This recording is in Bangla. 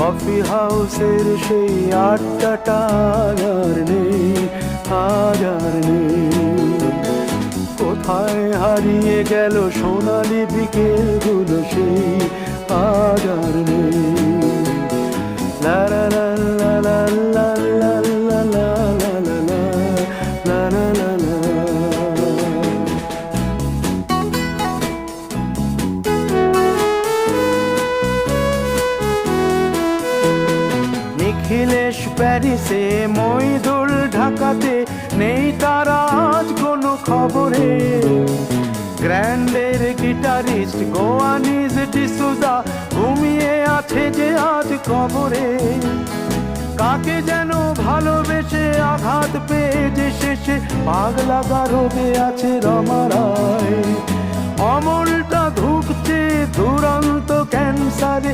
কফি হাউসের সেই আড্ডাটা আর নেই, আর নেই। কোথায় হারিয়ে গেল সোনালি বিকেলগুলো সেই আর নেই। লা লা লা লা লা লা লা লা লা লা লা লা লা লা। নিখিলেশ প্যারিসে, মইদুল ঢাকাতে, নেই তারা আজ কোনো খবরে। গ্র্যান্ডের গিটারিস্ট গোয়ানিজ ডিসুজা ঘুমিয়ে আছে যে আজ কবরে। কাকে যেন ভালোবেসে আঘাত পেয়ে যে শেষে পাগলা গারদে আছে রমা রায়। অমলটা ধুকছে দুরন্ত ক্যান্সারে।